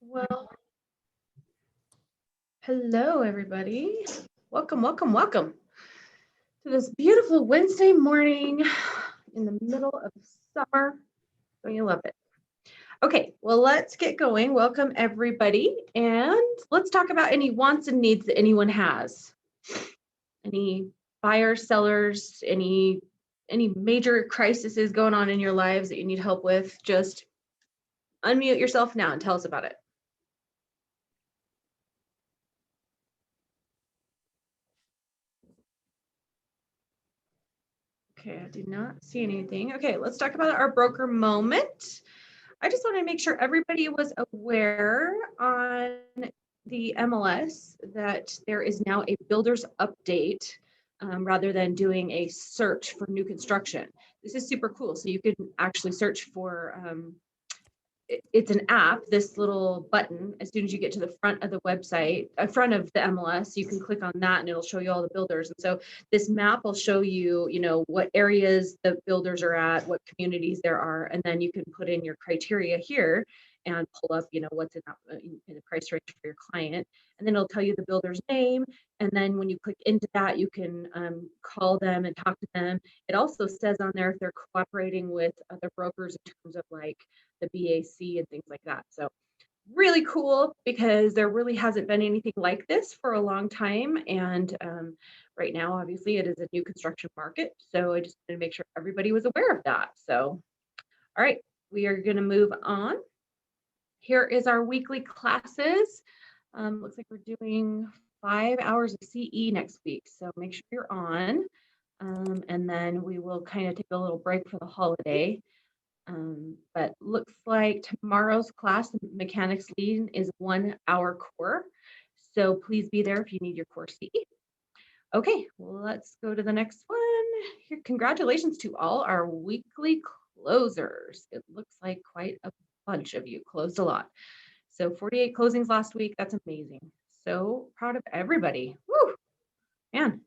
Well, hello, everybody. Welcome, welcome, welcome to this beautiful Wednesday morning in the middle of summer. Don't you love it? Okay, well, let's get going. Welcome, everybody. And let's talk about any wants and needs that anyone has. Any buyers, sellers, any major crises going on in your lives that you need help with. Just unmute yourself now and tell us about it. Okay, I did not see anything. Okay, let's talk about our broker moment. I just want to make sure everybody was aware on the MLS that there is now a builder's update rather than doing a search for new construction. This is super cool. So you can actually search for it's an app, this little button. As soon as you get to the front of the website, front of the MLS, you can click on that and it'll show you all the builders. And so this map will show you, what areas the builders are at, what communities there are, and then you can put in your criteria here and pull up, what's in the price range for your client. And then it'll tell you the builder's name. And then when you click into that, you can call them and talk to them. It also says on there if they're cooperating with other brokers in terms of like the BAC and things like that. So really cool because there really hasn't been anything like this for a long time. And right now, obviously, it is a new construction market. So I just wanted to make sure everybody was aware of that. So, all right, we are going to move on. Here is our weekly classes. Looks like we're doing 5 hours of CE next week. So make sure you're on. And then we will kind of take a little break for the holiday. But looks like tomorrow's class, mechanics lead, is 1 hour core. So please be there if you need your core CE. Okay, well, let's go to the next one. Here, congratulations to all our weekly closers. It looks like quite a bunch of you closed a lot. So 48 closings last week. That's amazing. So proud of everybody. Woo, man.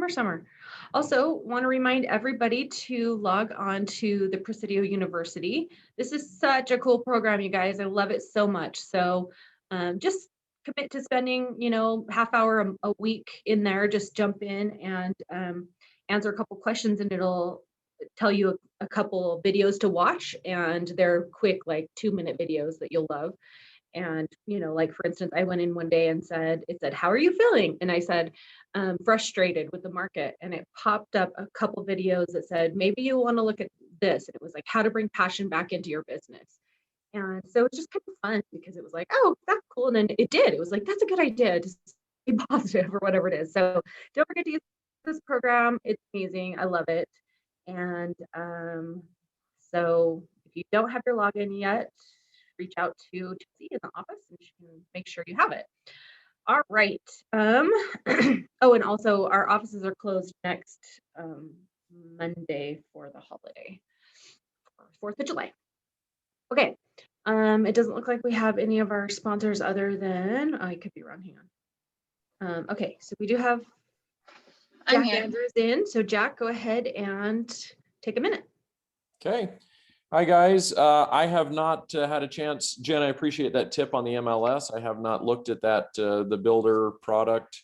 Summer. Also, want to remind everybody to log on to the Presidio University. This is such a cool program, you guys. I love it so much. So just commit to spending, half hour a week in there. Just jump in and answer a couple questions, and it'll tell you a couple videos to watch. And they're quick, like 2-minute videos that you'll love. And, like for instance, I went in one day and it said, how are you feeling? And I said, frustrated with the market. And it popped up a couple videos that said, maybe you want to look at this. And it was like how to bring passion back into your business. And so it's just kind of fun because it was like, oh, that's cool. And then it did. It was like, that's a good idea to be positive or whatever it is. So don't forget to use this program. It's amazing. I love it. And so if you don't have your login yet, reach out to Chelsea in the office and she can make sure you have it. All right. Oh, and also our offices are closed next Monday for the holiday, 4th of July. Okay. It doesn't look like we have any of our sponsors other than, I could be wrong, hang on. Okay, so we do have Jack Andrews in. So Jack, go ahead and take a minute. Okay. Hi, guys. I have not had a chance. Jen, I appreciate that tip on the MLS. I have not looked at that, the builder product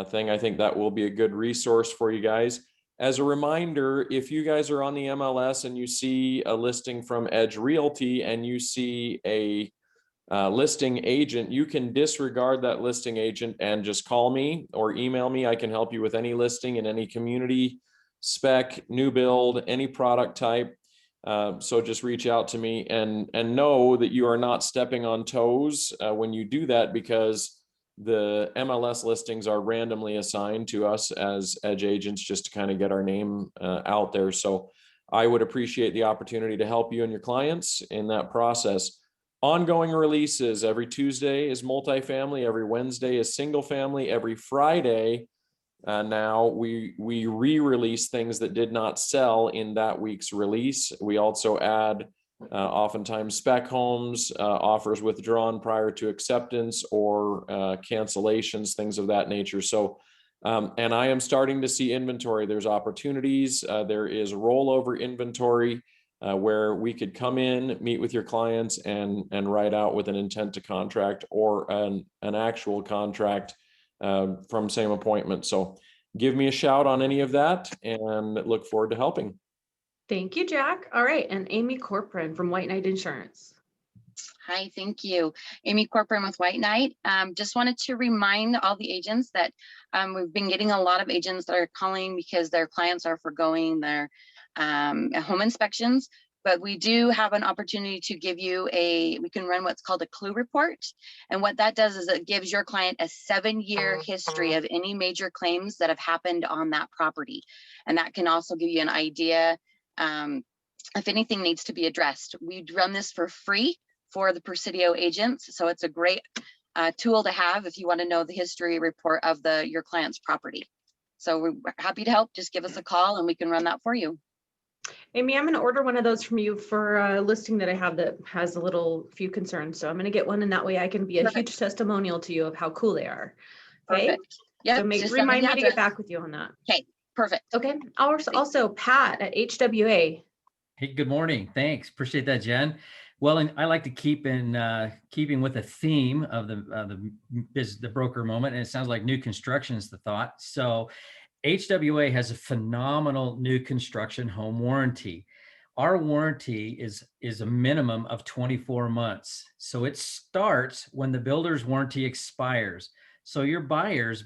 thing. I think that will be a good resource for you guys. As a reminder, if you guys are on the MLS and you see a listing from Edge Realty and you see a listing agent, you can disregard that listing agent and just call me or email me. I can help you with any listing in any community, spec, new build, any product type. So just reach out to me and know that you are not stepping on toes when you do that, because the MLS listings are randomly assigned to us as Edge agents just to kind of get our name out there. So I would appreciate the opportunity to help you and your clients in that process. Ongoing releases: every Tuesday is multifamily, every Wednesday is single family, every Friday now we re-release things that did not sell in that week's release. We also add oftentimes spec homes, offers withdrawn prior to acceptance, or cancellations, things of that nature. So and I am starting to see inventory. There's opportunities. There is rollover inventory. where we could come in, meet with your clients, and write out with an intent to contract or an actual contract from same appointment. So give me a shout on any of that, and look forward to helping. Thank you, Jack. All right, and Amy Corcoran from White Knight Insurance. Hi, thank you. Amy Corcoran with White Knight. Just wanted to remind all the agents that we've been getting a lot of agents that are calling because their clients are forgoing their home inspections. But we do have an opportunity to give you we can run what's called a clue report. And what that does is it gives your client a 7-year history of any major claims that have happened on that property. And that can also give you an idea if anything needs to be addressed. We run this for free for the Presidio agents. So it's a great tool to have if you want to know the history report of your client's property. So we're happy to help. Just give us a call and we can run that for you. Amy, I'm going to order one of those from you for a listing that I have that has a few concerns. So I'm going to get one, and that way I can be a huge testimonial to you of how cool they are. Okay. Yeah. So remind me to get back with you on that. Okay. Perfect. Okay. Also Pat at HWA. Hey, good morning. Thanks. Appreciate that, Jen. Well, and I like to keep in keeping with the theme of the broker moment, and it sounds like new construction is the thought. So HWA has a phenomenal new construction home warranty. Our warranty is a minimum of 24 months. So it starts when the builder's warranty expires. So your buyers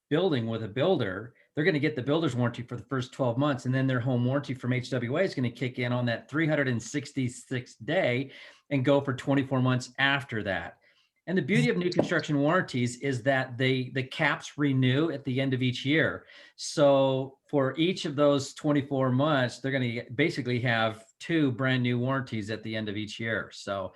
building with a builder, they're going to get the builder's warranty for the first 12 months, and then their home warranty from HWA is going to kick in on that 366th day and go for 24 months after that. And the beauty of new construction warranties is that the caps renew at the end of each year. So for each of those 24 months, they're going to basically have 2 brand new warranties at the end of each year. So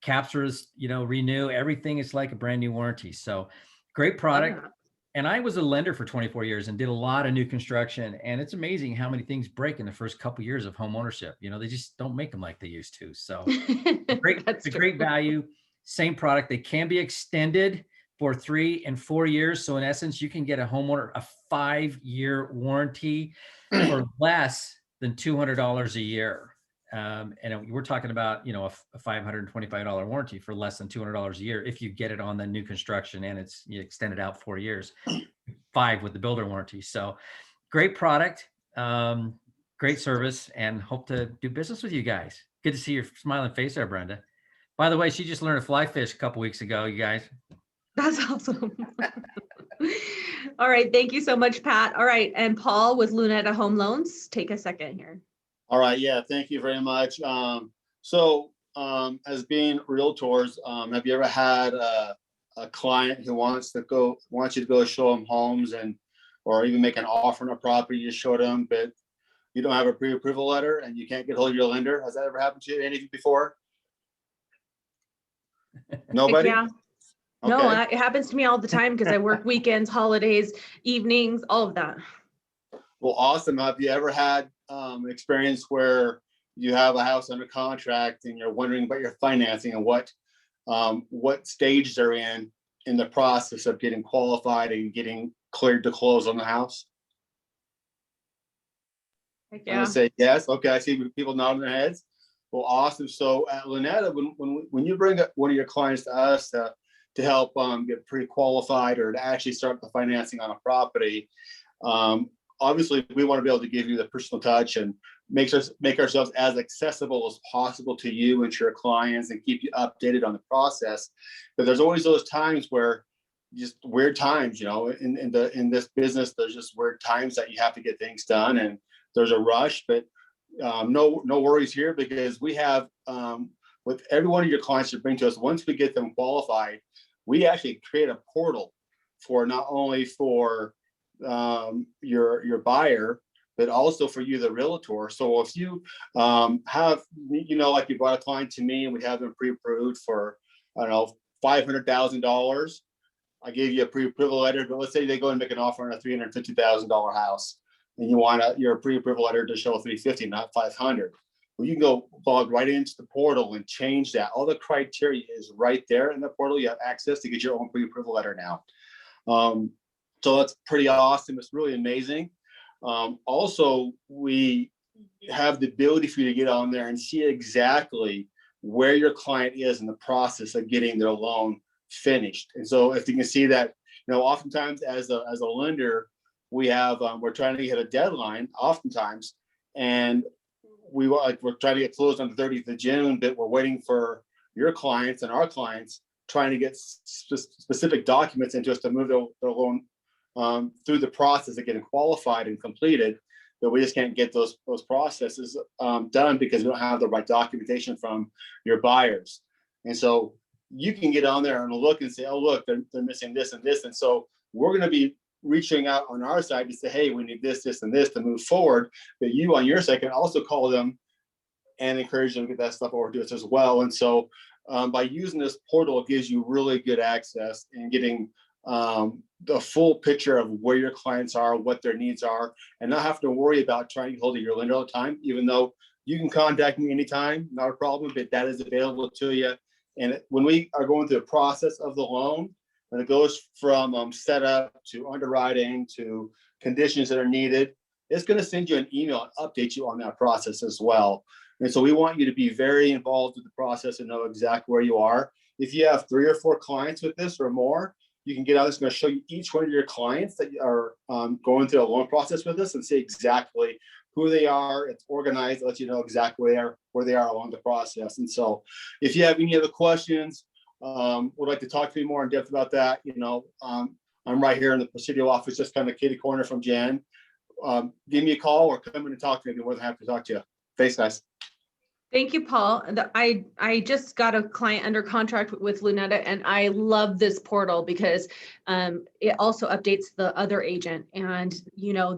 caps renew, everything is like a brand new warranty. So great product. And I was a lender for 24 years and did a lot of new construction. And it's amazing how many things break in the first couple of years of home ownership. They just don't make them like they used to. So it's a great value. Same product. They can be extended for 3 and 4 years. So in essence, you can get a homeowner a 5-year warranty for less than $200 a year. And we're talking about, a $525 warranty for less than $200 a year if you get it on the new construction and you extend it out 4 years, 5 with the builder warranty. So great product, great service, and hope to do business with you guys. Good to see your smiling face there, Brenda. By the way, she just learned to fly fish a couple weeks ago, you guys. That's awesome. All right. Thank you so much, Pat. All right. And Paul with Lunetta Home Loans, take a second here. All right. Yeah. Thank you very much. As being realtors, have you ever had a client who wants you to go show them homes or even make an offer on a property you showed them, but you don't have a pre-approval letter and you can't get hold of your lender? Has that ever happened to any of you before? Nobody? Yeah. Okay. No, it happens to me all the time because I work weekends, holidays, evenings, all of that. Well, awesome. Have you ever had experience where you have a house under contract and you're wondering about your financing and what stage they're in the process of getting qualified and getting cleared to close on the house? Yeah. I'm gonna say yes. Okay, I see people nodding their heads. Well, awesome. So at Lunetta, when you bring one of your clients to us to help get pre-qualified or to actually start the financing on a property, obviously we want to be able to give you the personal touch and make ourselves as accessible as possible to you and to your clients and keep you updated on the process. But there's always those times where just weird times, in this business, there's just weird times that you have to get things done and there's a rush, but no worries here, because we have with every one of your clients you bring to us, once we get them qualified, we actually create a portal for not only for your buyer, but also for you, the realtor. So if you have, like you brought a client to me and we have them pre-approved for, $500,000, I gave you a pre-approval letter, but let's say they go and make an offer on a $350,000 house and you want your pre-approval letter to show 350, not 500. Well, you can go log right into the portal and change that. All the criteria is right there in the portal. You have access to get your own pre-approval letter now. So that's pretty awesome. It's really amazing. Also, we have the ability for you to get on there and see exactly where your client is in the process of getting their loan finished. And so if you can see that, oftentimes as a lender, we're trying to hit a deadline oftentimes, and we're trying to get closed on the 30th of June, but we're waiting for your clients and our clients trying to get specific documents into us to move their loan through the process of getting qualified and completed. But we just can't get those processes done because we don't have the right documentation from your buyers. And so you can get on there and look and say, oh, look, they're missing this and this. And so we're going to be reaching out on our side to say, hey, we need this, this, and this to move forward. But you on your side can also call them and encourage them to get that stuff over to us as well. And so by using this portal, it gives you really good access and getting the full picture of where your clients are, what their needs are, and not have to worry about trying to get hold of your lender all the time, even though you can contact me anytime, not a problem, but that is available to you. And when we are going through the process of the loan, and it goes from setup to underwriting to conditions that are needed, it's going to send you an email and update you on that process as well. And so we want you to be very involved with the process and know exactly where you are. If you have 3 or 4 clients with this or more, you can get out. It's going to show you each one of your clients that are going through a loan process with us and see exactly who they are. It's organized, it lets you know exactly where they are along the process. And so if you have any other questions, would like to talk to me more in depth about that, I'm right here in the Presidio office, just kind of kitty corner from Jen. Give me a call or come in and talk to me. I'd be more than happy to talk to you. Thanks, guys. Thank you, Paul. I just got a client under contract with Lunetta, and I love this portal because it also updates the other agent, and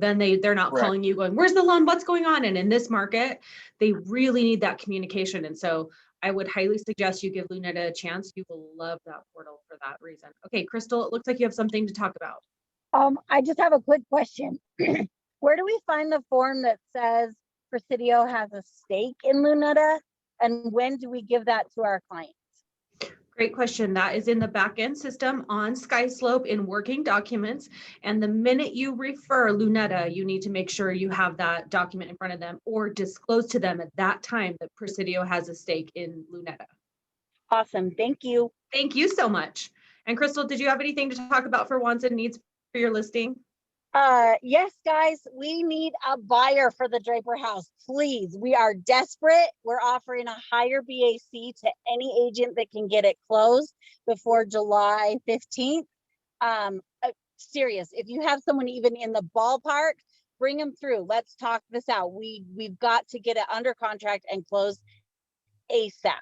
then they're not Correct. calling you going, where's the loan, what's going on? And in this market, they really need that communication. And so I would highly suggest you give Lunetta a chance. You will love that portal for that reason. Okay, Crystal, it looks like you have something to talk about. I just have a quick question. Where do we find the form that says Presidio has a stake in Lunetta, and when do we give that to our clients? Great question. That is in the back-end system on SkySlope in working documents. And the minute you refer Lunetta, you need to make sure you have that document in front of them or disclose to them at that time that Presidio has a stake in Lunetta. Awesome. Thank you. Thank you so much. And Crystal, did you have anything to talk about for wants and needs for your listing? Yes, guys, we need a buyer for the Draper house. Please, we are desperate. We're offering a higher BAC to any agent that can get it closed before July 15th. Serious, if you have someone even in the ballpark, bring them through. Let's talk this out. We've got to get it under contract and closed ASAP.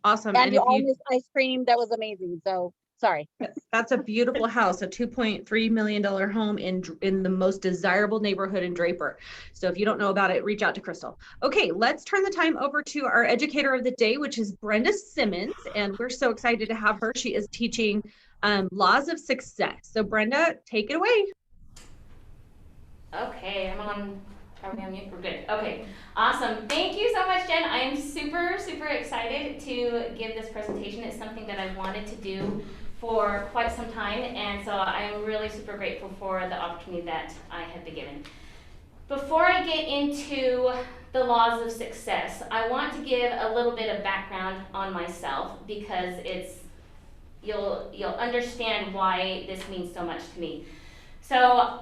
Awesome. And all this ice cream, that was amazing. So sorry. That's a beautiful house, a $2.3 million home in the most desirable neighborhood in Draper. So if you don't know about it, reach out to Crystal. Okay, let's turn the time over to our educator of the day, which is Brenda Simmons. And we're so excited to have her. She is teaching laws of success. So Brenda, take it away. Okay, are we on mute? We're good. Okay, awesome. Thank you so much, Jen. I am super, super excited to give this presentation. It's something that I've wanted to do for quite some time, and so I am really super grateful for the opportunity that I have been given. Before I get into the laws of success, I want to give a little bit of background on myself because you'll understand why this means so much to me. So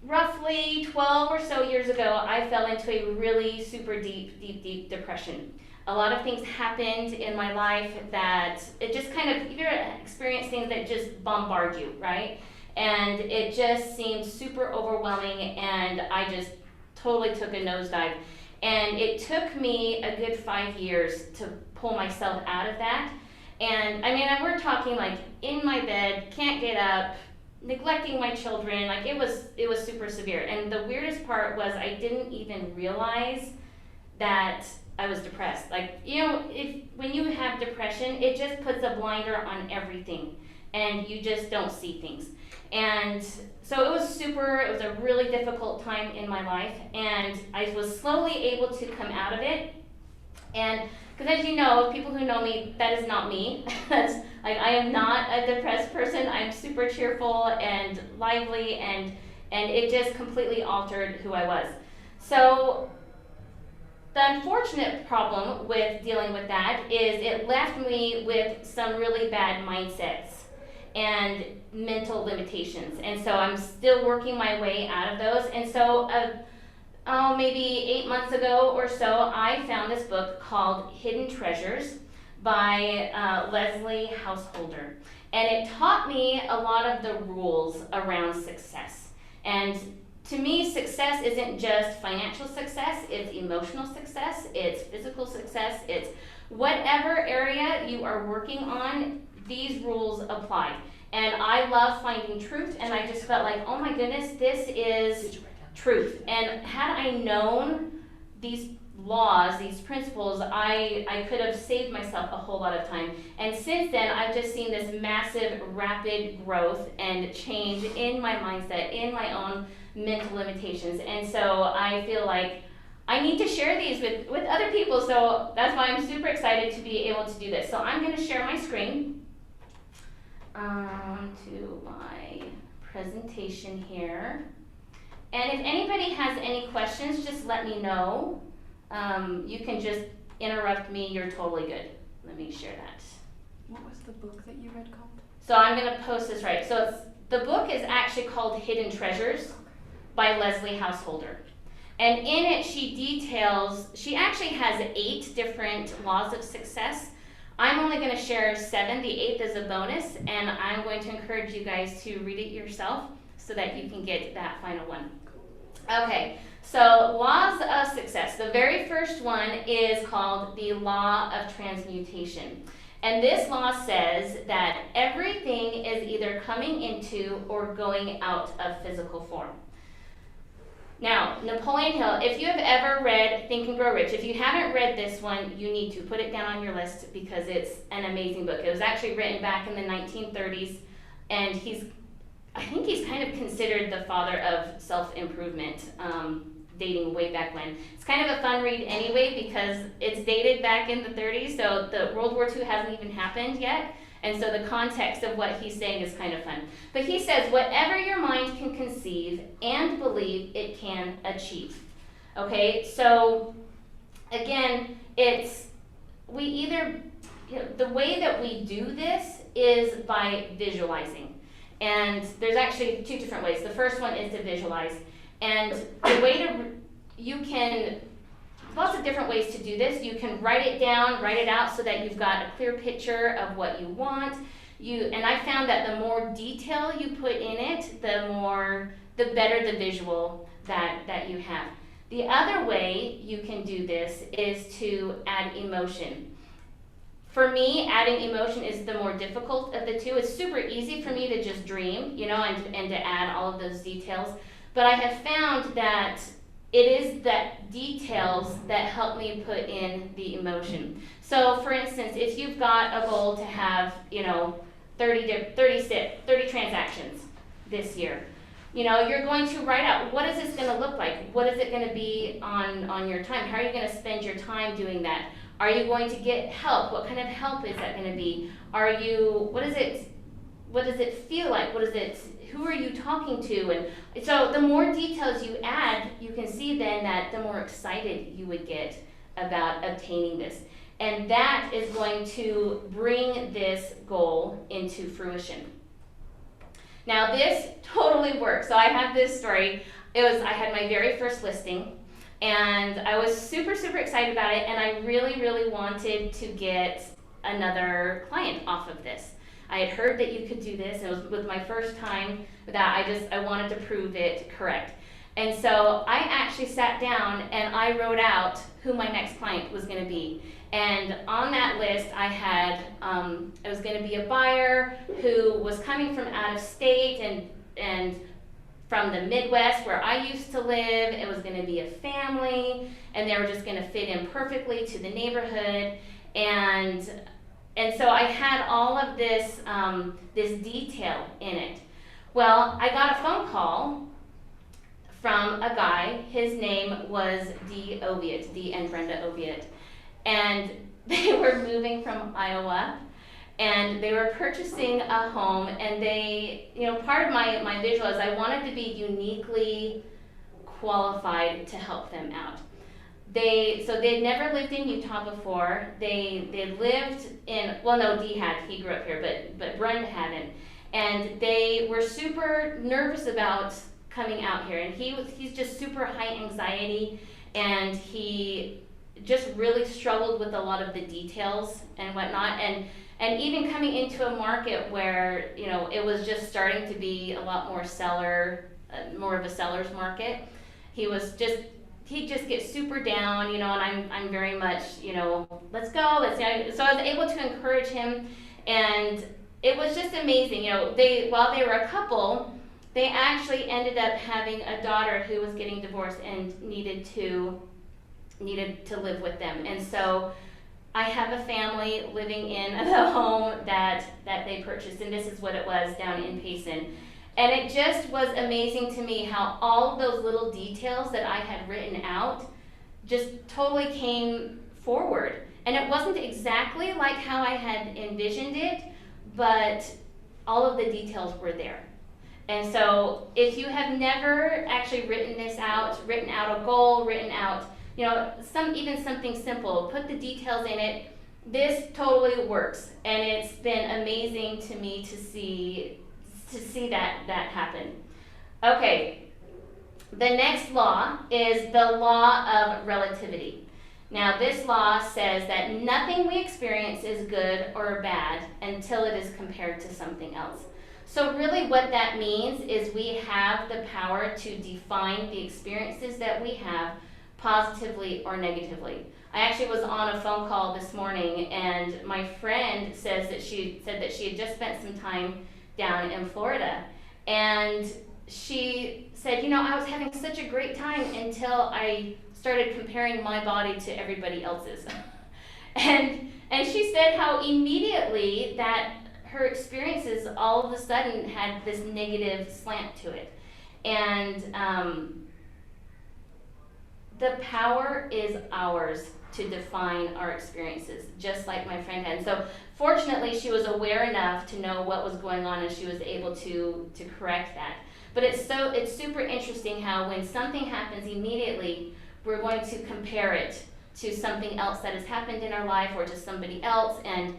roughly 12 or so years ago, I fell into a really super deep depression. A lot of things happened in my life that it just kind of, you've experienced things that just bombard you, right? And it just seemed super overwhelming, and I just totally took a nosedive. And it took me a good 5 years to pull myself out of that. And I mean, we're talking like in my bed, can't get up, neglecting my children, like it was super severe. And the weirdest part was I didn't even realize that I was depressed. Like, when you have depression, it just puts a blinder on everything and you just don't see things. And so it was a really difficult time in my life, and I was slowly able to come out of it. And because as you know, people who know me, that is not me. That's like, I am not a depressed person. I'm super cheerful and lively, and it just completely altered who I was. So the unfortunate problem with dealing with that is it left me with some really bad mindsets and mental limitations. And so I'm still working my way out of those. And so maybe 8 months ago or so, I found this book called Hidden Treasures by Leslie Householder. And it taught me a lot of the rules around success. And to me, success isn't just financial success, it's emotional success, it's physical success, it's whatever area you are working on, these rules apply. And I love finding truth, and I just felt like, oh my goodness, this is truth. And had I known these laws, these principles, I could have saved myself a whole lot of time. And since then, I've just seen this massive, rapid growth and change in my mindset, in my own mental limitations. And so I feel like I need to share these with other people. So that's why I'm super excited to be able to do this. So I'm going to share my screen to my presentation here. And if anybody has any questions, just let me know. You can just interrupt me. You're totally good. Let me share that. What was the book that you read called? So I'm going to post this right. So the book is actually called Hidden Treasures by Leslie Householder. And in it, she actually has 8 different laws of success. I'm only going to share 7. The 8th is a bonus. And I'm going to encourage you guys to read it yourself so that you can get that final one. Okay, so laws of success. The very first one is called the law of transmutation. And this law says that everything is either coming into or going out of physical form. Now, Napoleon Hill, if you have ever read Think and Grow Rich, if you haven't read this one, you need to put it down on your list because it's an amazing book. It was actually written back in the 1930s, and I think he's kind of considered the father of self-improvement, dating way back when. It's kind of a fun read anyway because it's dated back in the 30s, so the World War II hasn't even happened yet, and so the context of what he's saying is kind of fun. But he says, whatever your mind can conceive and believe, it can achieve. Okay, so again, the way that we do this is by visualizing. And there's actually 2 different ways. The first one is to visualize. And the way lots of different ways to do this. You can write it down, write it out so that you've got a clear picture of what you want. And I found that the more detail you put in it, the better the visual that you have. The other way you can do this is to add emotion. For me, adding emotion is the more difficult of the 2. It's super easy for me to just dream, and to add all of those details. But I have found that it is that details that help me put in the emotion. So for instance, if you've got a goal to have, 30 transactions this year, you're going to write out, what is this going to look like? What is it going to be on your time? How are you going to spend your time doing that? Are you going to get help? What kind of help is that going to be? What does it feel like? Who are you talking to? And so the more details you add, you can see then that the more excited you would get about obtaining this. And that is going to bring this goal into fruition. Now this totally works. So I have this story. I had my very first listing, and I was super, super excited about it, and I really, really wanted to get another client off of this. I had heard that you could do this, and it was my first time that I wanted to prove it correct. And so I actually sat down and I wrote out who my next client was going to be. And on that list, I had, it was going to be a buyer who was coming from out of state and from the Midwest where I used to live. It was going to be a family, and they were just going to fit in perfectly to the neighborhood. And so I had all of this, this detail in it. Well, I got a phone call from a guy. His name was D and Brenda Oviatt. And they were moving from Iowa, and they were purchasing a home, and they, part of my visual is I wanted to be uniquely qualified to help them out. They'd never lived in Utah before. They lived in, well, no, he grew up here, but Brenda hadn't. And they were super nervous about coming out here. And he's just super high anxiety, and he just really struggled with a lot of the details and whatnot. And even coming into a market where, you know, it was just starting to be a lot more more of a seller's market, he'd just get super down, you know, and I'm very much, you know, let's go, so I was able to encourage him, and it was just amazing. You know, while they were a couple, they actually ended up having a daughter who was getting divorced and needed to live with them. And so I have a family living in the home that they purchased, and this is what it was down in Payson. And it just was amazing to me how all of those little details that I had written out just totally came forward. And it wasn't exactly like how I had envisioned it, but all of the details were there. And so if you have never actually written out a goal, written out, you know, even something simple, put the details in it, this totally works. And it's been amazing to me to see that happen. Okay, the next law is the law of relativity. Now, this law says that nothing we experience is good or bad until it is compared to something else. So really what that means is we have the power to define the experiences that we have positively or negatively. I actually was on a phone call this morning, and my friend said that she had just spent some time down in Florida, and she said, you know, I was having such a great time until I started comparing my body to everybody else's. and she said how immediately that her experiences all of a sudden had this negative slant to it. And the power is ours to define our experiences, just like my friend had. So fortunately, she was aware enough to know what was going on, and she was able to correct that. But it's super interesting how when something happens immediately, we're going to compare it to something else that has happened in our life or to somebody else, and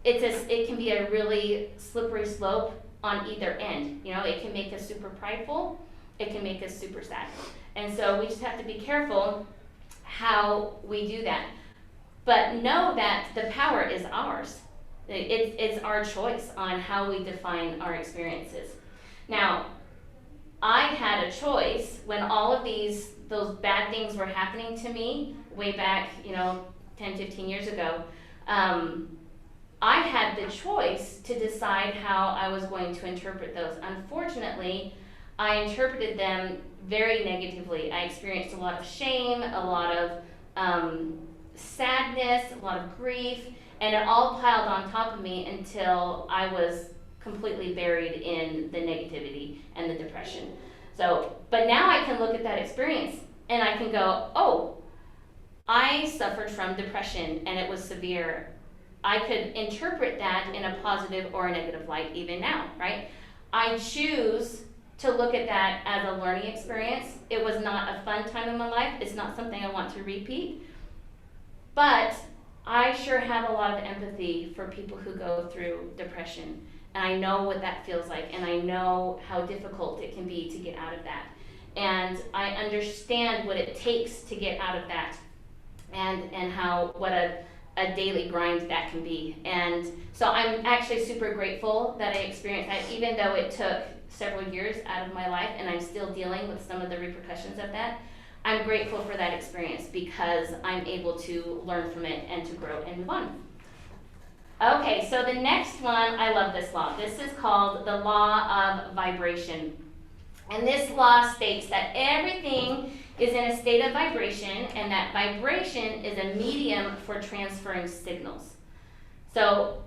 it can be a really slippery slope on either end. You know, it can make us super prideful, it can make us super sad. And so we just have to be careful how we do that. But know that the power is ours. It's our choice on how we define our experiences. Now, I had a choice when all of those bad things were happening to me way back, 10, 15 years ago. I had the choice to decide how I was going to interpret those. Unfortunately, I interpreted them very negatively. I experienced a lot of shame, a lot of sadness, a lot of grief, and it all piled on top of me until I was completely buried in the negativity and the depression. So, but now I can look at that experience and I can go, oh, I suffered from depression and it was severe. I could interpret that in a positive or a negative light even now, right? I choose to look at that as a learning experience. It was not a fun time in my life. It's not something I want to repeat. But I sure have a lot of empathy for people who go through depression. And I know what that feels like, and I know how difficult it can be to get out of that. And I understand what it takes to get out of that, and what a daily grind that can be. And so I'm actually super grateful that I experienced that, even though it took several years out of my life and I'm still dealing with some of the repercussions of that. I'm grateful for that experience because I'm able to learn from it and to grow and move on. Okay, so the next one, I love this law. This is called the law of vibration. And this law states that everything is in a state of vibration, and that vibration is a medium for transferring signals. So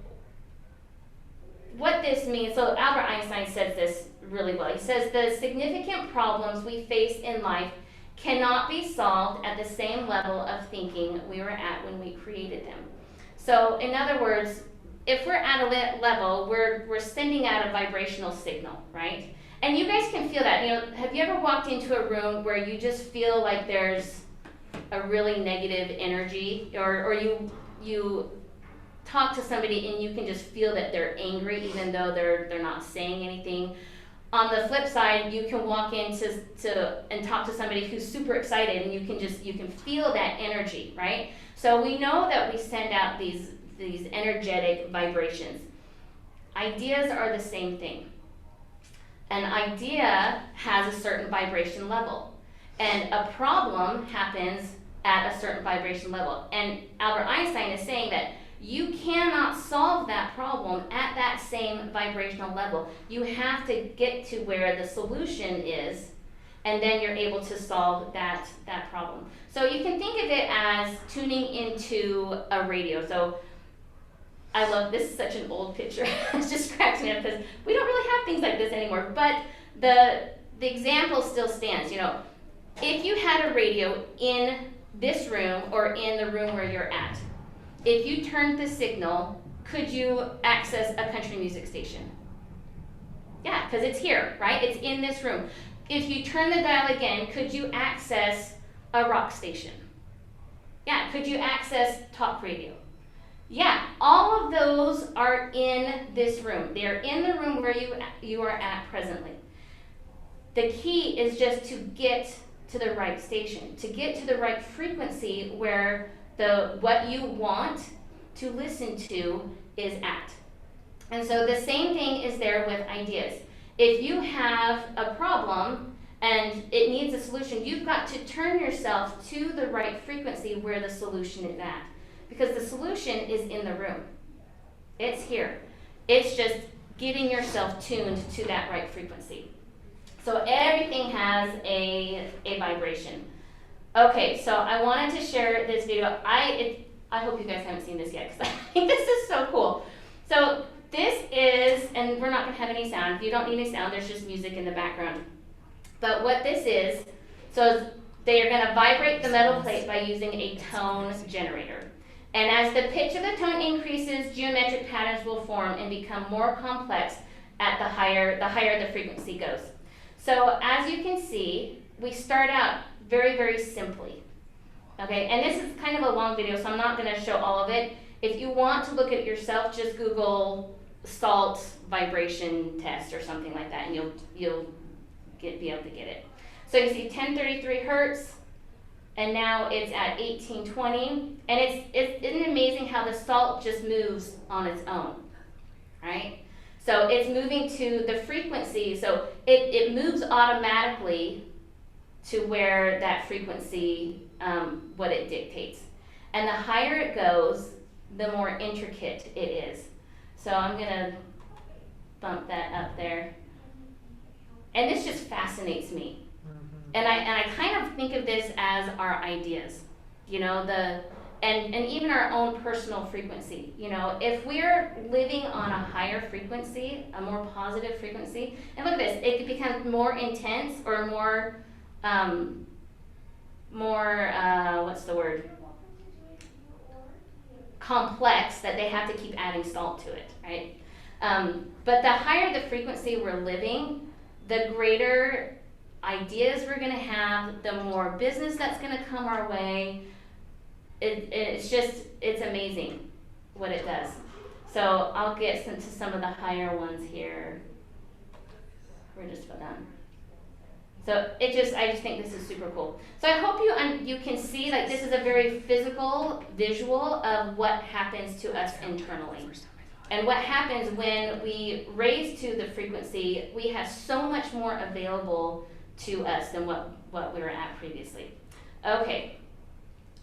what this means, so Albert Einstein says this really well. He says the significant problems we face in life cannot be solved at the same level of thinking we were at when we created them. So in other words, if we're at a level, we're sending out a vibrational signal, right? And you guys can feel that. You know, have you ever walked into a room where you just feel like there's a really negative energy, or you talk to somebody and you can just feel that they're angry even though they're not saying anything. On the flip side, you can walk in and talk to somebody who's super excited, and you can feel that energy, right? So we know that we send out these energetic vibrations. Ideas are the same thing. An idea has a certain vibration level, and a problem happens at a certain vibration level. And Albert Einstein is saying that you cannot solve that problem at that same vibrational level. You have to get to where the solution is, and then you're able to solve that problem. So you can think of it as tuning into a radio. So I love, this is such an old picture. It's just cracks me up because we don't really have things like this anymore, but the example still stands. You know, if you had a radio in this room or in the room where you're at, if you turned the signal, could you access a country music station? Yeah, because it's here, right? It's in this room. If you turn the dial again, could you access a rock station? Yeah, could you access talk radio? Yeah, all of those are in this room. They're in the room where you are at presently. The key is just to get to the right station, to get to the right frequency where what you want to listen to is at. And so the same thing is there with ideas. If you have a problem and it needs a solution, you've got to turn yourself to the right frequency where the solution is at. Because the solution is in the room. It's here. It's just getting yourself tuned to that right frequency. So everything has a vibration. Okay, so I wanted to share this video. I hope you guys haven't seen this yet, because I think this is so cool. So this is, and we're not going to have any sound. If you don't need any sound, there's just music in the background. But what this is, so they are going to vibrate the metal plate by using a tone generator. And as the pitch of the tone increases, geometric patterns will form and become more complex at the higher the frequency goes. So as you can see, we start out very, very simply. Okay, and this is kind of a long video, so I'm not going to show all of it. If you want to look at it yourself, just Google salt vibration test or something like that, and you'll be able to get it. So you see 1033 hertz, and now it's at 1820, and isn't it amazing how the salt just moves on its own, right? So it's moving to the frequency, so it moves automatically to where that frequency, what it dictates. And the higher it goes, the more intricate it is. So I'm gonna bump that up there. And this just fascinates me. And I kind of think of this as our ideas, you know, and even our own personal frequency. You know, if we're living on a higher frequency, a more positive frequency, and look at this, it becomes more intense or more what's the word? Complex, that they have to keep adding salt to it, right? But the higher the frequency we're living, the greater ideas we're going to have, the more business that's going to come our way. It's amazing what it does. So I'll get to some of the higher ones here. We're just about done. So I just think this is super cool. So I hope you can see, like, this is a very physical visual of what happens to us internally. And what happens when we raise to the frequency, we have so much more available to us than what we were at previously. Okay,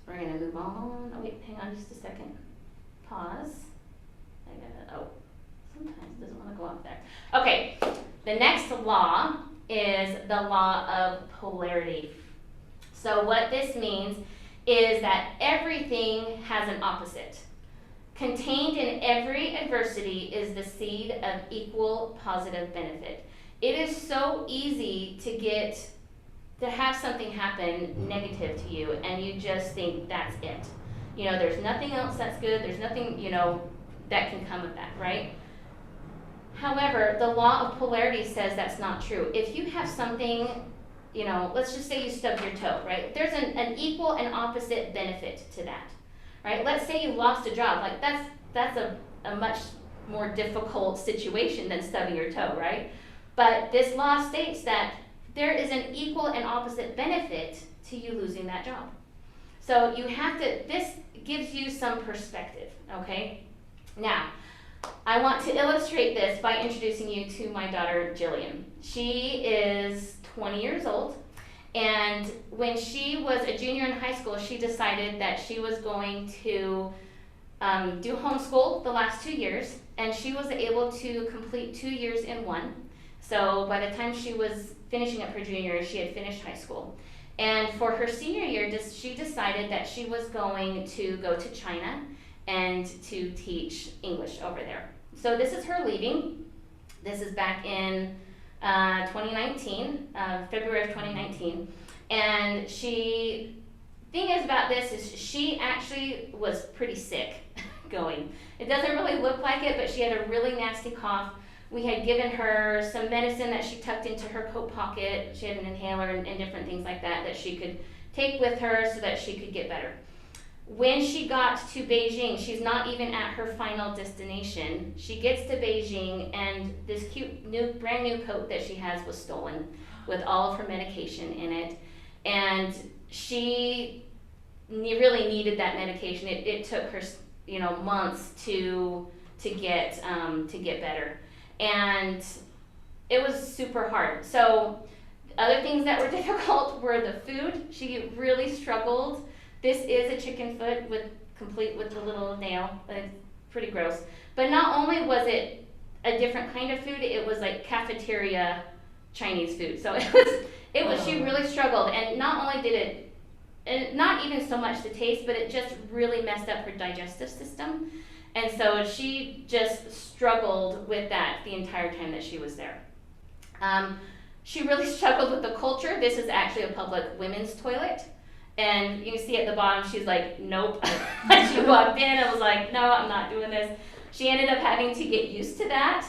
we're gonna move on. Oh wait, hang on just a second. Pause. Sometimes it doesn't wanna go up there. Okay, the next law is the law of polarity. So what this means is that everything has an opposite. Contained in every adversity is the seed of equal positive benefit. It is so easy to have something happen negative to you, and you just think that's it. You know, there's nothing else that's good. There's nothing, you know, that can come of that, right? However, the law of polarity says that's not true. If you have something, you know, let's just say you stubbed your toe, right? There's an equal and opposite benefit to that, right? Let's say you lost a job, like that's a much more difficult situation than stubbing your toe, right? But this law states that there is an equal and opposite benefit to you losing that job. So you have to, this gives you some perspective, okay? Now, I want to illustrate this by introducing you to my daughter, Jillian. She is 20 years old, and when she was a junior in high school, she decided that she was going to do homeschool the last 2 years, and she was able to complete 2 years in one. So by the time she was finishing up her junior year, she had finished high school. And for her senior year, she decided that she was going to go to China and to teach English over there. So this is her leaving. This is back in 2019, February of 2019. And thing is about this is she actually was pretty sick going. It doesn't really look like it, but she had a really nasty cough. We had given her some medicine that she tucked into her coat pocket. She had an inhaler and different things like that she could take with her so that she could get better. When she got to Beijing, she's not even at her final destination. She gets to Beijing, and this cute brand new coat that she has was stolen with all of her medication in it. And she really needed that medication. It took her, months to get better. And it was super hard. So other things that were difficult were the food. She really struggled. This is a chicken foot complete with the little nail. It's pretty gross. But not only was it a different kind of food, it was like cafeteria Chinese food. So she really struggled. And not only did it, and not even so much the taste, but it just really messed up her digestive system. And so she just struggled with that the entire time that she was there. She really struggled with the culture. This is actually a public women's toilet. And you can see at the bottom, she's like, nope. She walked in and was like, no, I'm not doing this. She ended up having to get used to that.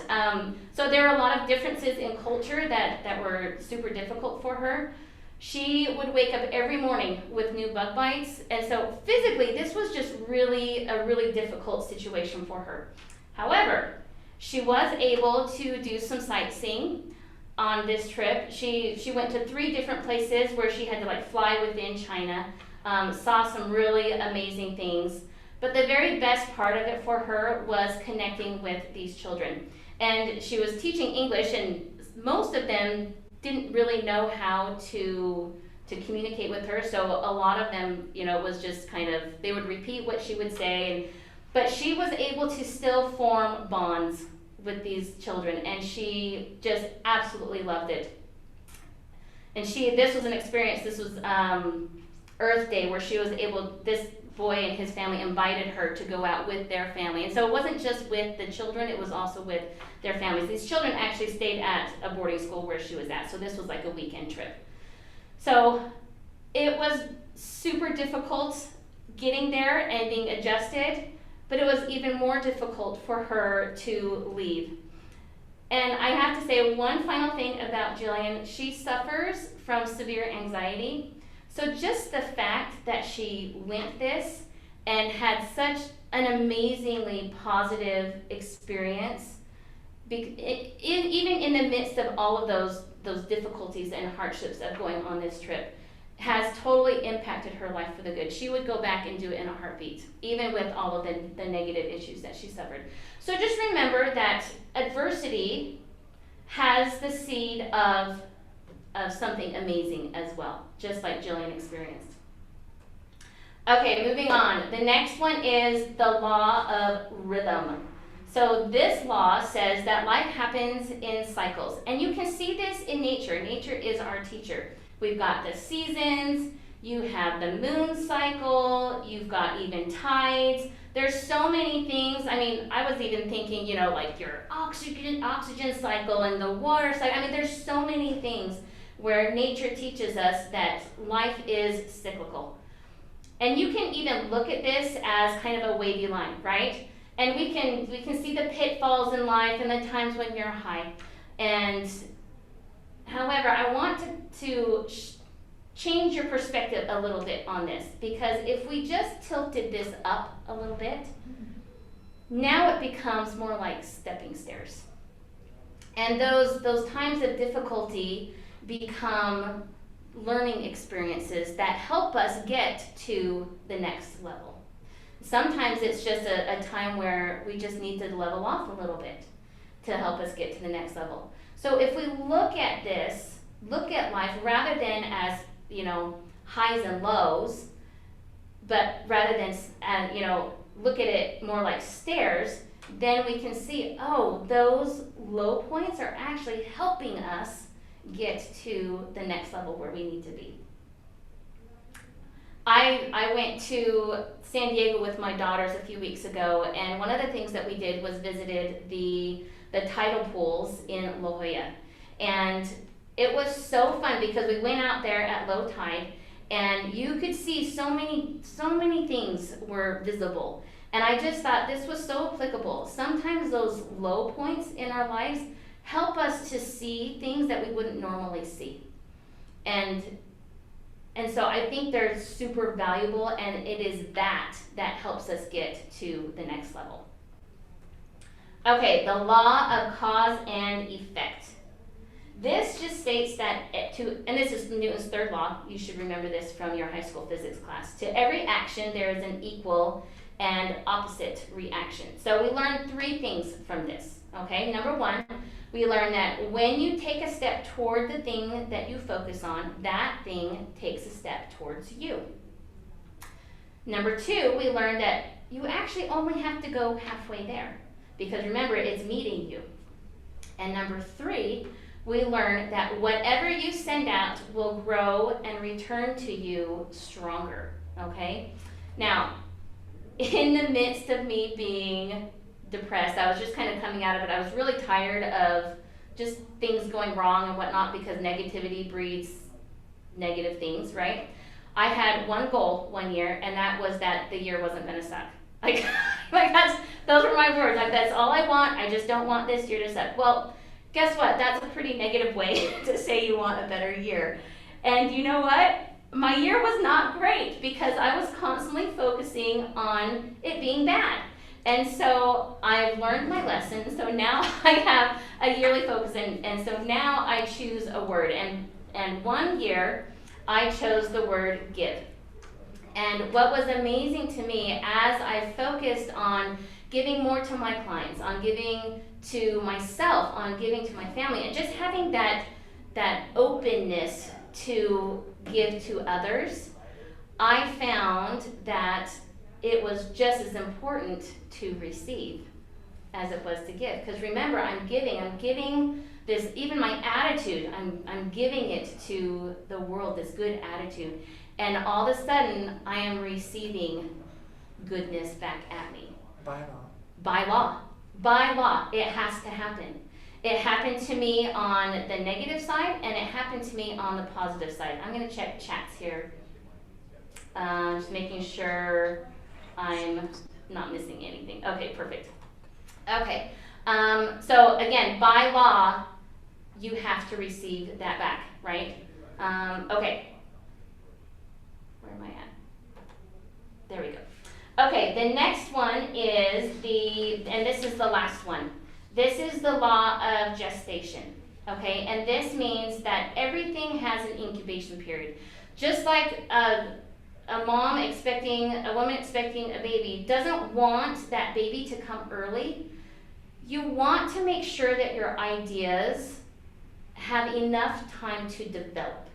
So there are a lot of differences in culture that were super difficult for her. She would wake up every morning with new bug bites. And so physically, this was just a really difficult situation for her. However, she was able to do some sightseeing on this trip. She went to 3 different places where she had to fly within China, saw some really amazing things. But the very best part of it for her was connecting with these children. And she was teaching English, and most of them didn't really know how to communicate with her. So a lot of them, was just they would repeat what she would say. But she was able to still form bonds with these children, and she just absolutely loved it. And this was an experience, this was Earth Day, where she was this boy and his family invited her to go out with their family. And so it wasn't just with the children, it was also with their families. These children actually stayed at a boarding school where she was at, so this was like a weekend trip. So it was super difficult getting there and being adjusted, but it was even more difficult for her to leave. And I have to say one final thing about Jillian. She suffers from severe anxiety. So just the fact that she went this and had such an amazingly positive experience, even in the midst of all of those difficulties and hardships of going on this trip, has totally impacted her life for the good. She would go back and do it in a heartbeat, even with all of the negative issues that she suffered. So just remember that adversity has the seed of something amazing as well, just like Jillian experienced. Okay, moving on. The next one is the law of rhythm. So this law says that life happens in cycles, and you can see this in nature. Nature is our teacher. We've got the seasons, you have the moon cycle, you've got even tides. There's so many things. I mean, I was even thinking, like your oxygen cycle and the water cycle. I mean, there's so many things where nature teaches us that life is cyclical. And you can even look at this as kind of a wavy line, right? And we can see the pitfalls in life and the times when you're high. And however, I want to change your perspective a little bit on this, because if we just tilted this up a little bit, now it becomes more like stepping stairs. And those times of difficulty become learning experiences that help us get to the next level. Sometimes it's just a time where we just need to level off a little bit to help us get to the next level. So if we look at this, look at life rather than as, highs and lows, but rather than, look at it more like stairs, then we can see, oh, those low points are actually helping us get to the next level where we need to be. I went to San Diego with my daughters a few weeks ago, and one of the things that we did was visited the tidal pools in La Jolla. And it was so fun because we went out there at low tide, and you could see so many things were visible. And I just thought this was so applicable. Sometimes those low points in our lives help us to see things that we wouldn't normally see. And so I think they're super valuable, and it is that helps us get to the next level. Okay, the law of cause and effect. This just states that and this is Newton's third law, you should remember this from your high school physics class. To every action there is an equal and opposite reaction. So we learned three things from this, okay? Number one, we learned that when you take a step toward the thing that you focus on, that thing takes a step towards you. Number two, we learned that you actually only have to go halfway there, because remember, it's meeting you. And number three, we learned that whatever you send out will grow and return to you stronger, okay? Now, in the midst of me being depressed, I was just kind of coming out of it. I was really tired of just things going wrong and whatnot, because negativity breeds negative things, right? I had one goal one year, and that was that the year wasn't gonna suck. Like those were my words. Like, that's all I want. I just don't want this year to suck. Well, guess what? That's a pretty negative way to say you want a better year. And you know what? My year was not great because I was constantly focusing on it being bad. And so I've learned my lesson. So now I have a yearly focus, and so now I choose a word. And one year I chose the word give. And what was amazing to me as I focused on giving more to my clients, on giving to myself, on giving to my family, and just having that openness to give to others, I found that it was just as important to receive as it was to give. Because remember, I'm giving this, even my attitude, I'm giving it to the world, this good attitude. And all of a sudden, I am receiving goodness back at me. By law. By law. By law. It has to happen. It happened to me on the negative side, and it happened to me on the positive side. I'm going to check chats here. Just making sure I'm not missing anything. Okay, perfect. Okay. So again, by law, you have to receive that back, right? Okay. Where am I at? There we go. Okay, the next one is and this is the last one. This is the law of gestation, okay? And this means that everything has an incubation period. Just like a woman expecting a baby doesn't want that baby to come early, you want to make sure that your ideas have enough time to develop.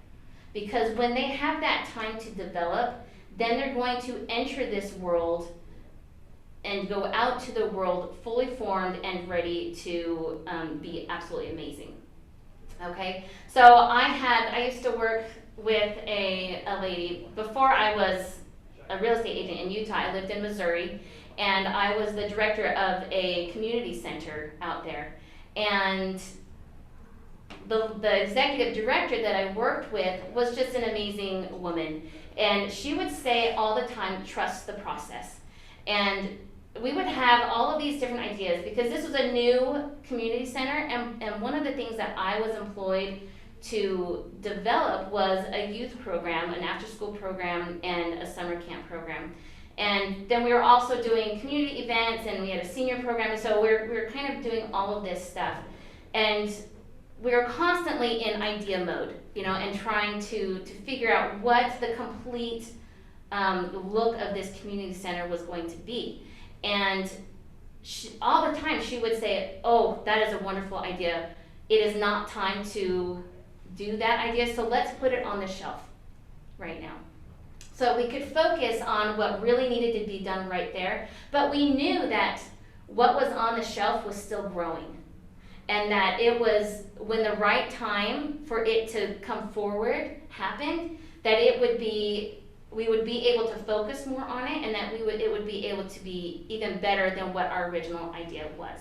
Because when they have that time to develop, then they're going to enter this world and go out to the world fully formed and ready to be absolutely amazing. Okay, so I used to work with a lady before I was a real estate agent in Utah. I lived in Missouri, and I was the director of a community center out there. And the executive director that I worked with was just an amazing woman. And she would say all the time, trust the process. And we would have all of these different ideas because this was a new community center, and one of the things that I was employed to develop was a youth program, an after-school program, and a summer camp program. And then we were also doing community events, and we had a senior program, and so we were kind of doing all of this stuff. And we were constantly in idea mode, you know, and trying to figure out what the complete look of this community center was going to be. And all the time she would say, oh, that is a wonderful idea. It is not time to do that idea, so let's put it on the shelf right now. So we could focus on what really needed to be done right there, but we knew that what was on the shelf was still growing. And that it was when the right time for it to come forward happened, that we would be able to focus more on it, and that it would be able to be even better than what our original idea was.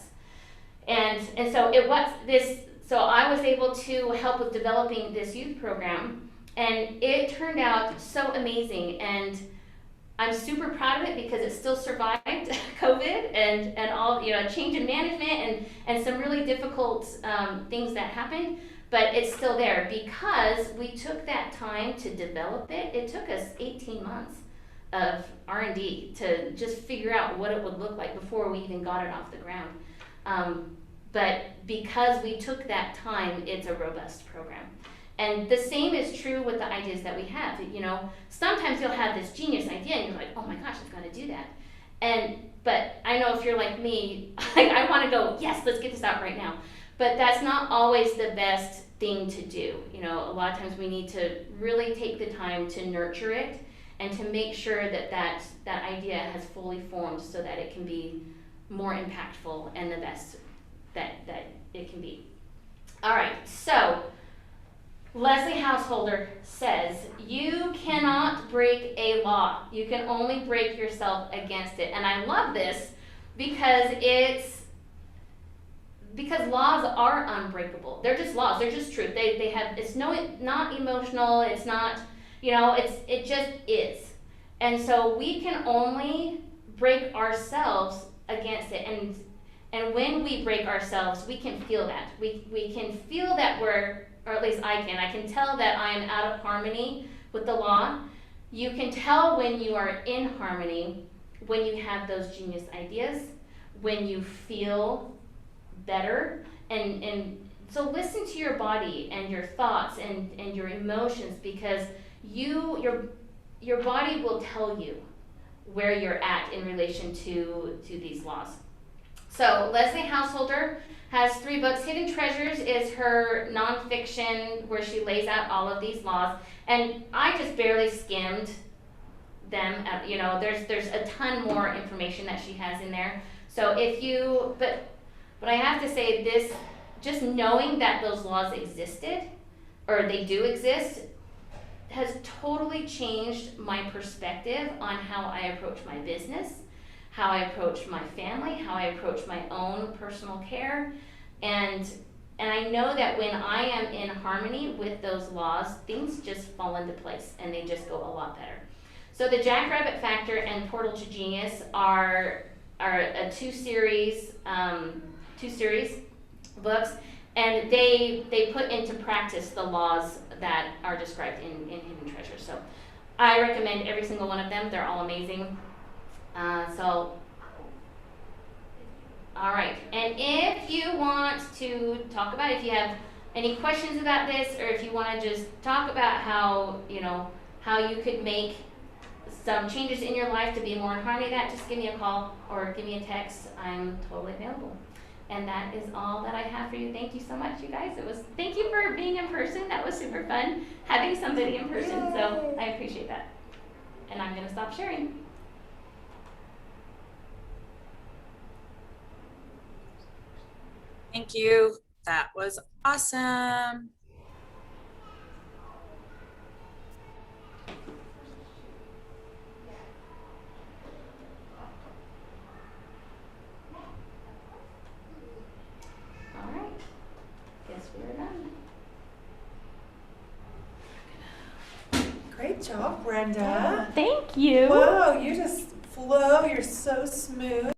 And so it was this, so I was able to help with developing this youth program, and it turned out so amazing. And I'm super proud of it because it still survived COVID and all, you know, change in management and some really difficult things that happened, but it's still there because we took that time to develop it. It took us 18 months of R&D to just figure out what it would look like before we even got it off the ground. But because we took that time, it's a robust program. And the same is true with the ideas that we have. You know, sometimes you'll have this genius idea and you're like, oh my gosh, I've got to do that. But I know if you're like me, like I want to go, yes, let's get this out right now. But that's not always the best thing to do. You know, a lot of times we need to really take the time to nurture it and to make sure that idea has fully formed so that it can be more impactful and the best that it can be. All right, so Leslie Householder says, you cannot break a law. You can only break yourself against it. And I love this because laws are unbreakable. They're just laws. They're just truth. They have, it's not emotional. It's not, you know, it just is. And so we can only break ourselves against it. And when we break ourselves, we can feel that. We can feel that we're, or at least I can tell that I am out of harmony with the law. You can tell when you are in harmony, when you have those genius ideas, when you feel better. And so listen to your body and your thoughts and your emotions, because your body will tell you where you're at in relation to these laws. So Leslie Householder has 3 books. Hidden Treasures is her nonfiction where she lays out all of these laws, and I just barely skimmed them. You know, there's a ton more information that she has in there. So if you, but I have to say this, just knowing that those laws existed, or they do exist, has totally changed my perspective on how I approach my business, how I approach my family, how I approach my own personal care. And I know that when I am in harmony with those laws, things just fall into place and they just go a lot better. So the Jackrabbit Factor and Portal to Genius are a two series books, and they put into practice the laws that are described in Hidden Treasures. So I recommend every single one of them. They're all amazing. All right, and if you want to talk about, if you have any questions about this, or if you want to just talk about how you could make some changes in your life to be more in harmony with that, just give me a call or give me a text. I'm totally available. And that is all that I have for you. Thank you so much, you guys. Thank you for being in person. That was super fun, having somebody in person. So I appreciate that. And I'm gonna stop sharing. Thank you. That was awesome. All right. Guess we're done. Great job, Brenda. Thank you. Whoa, you just flow. You're so smooth.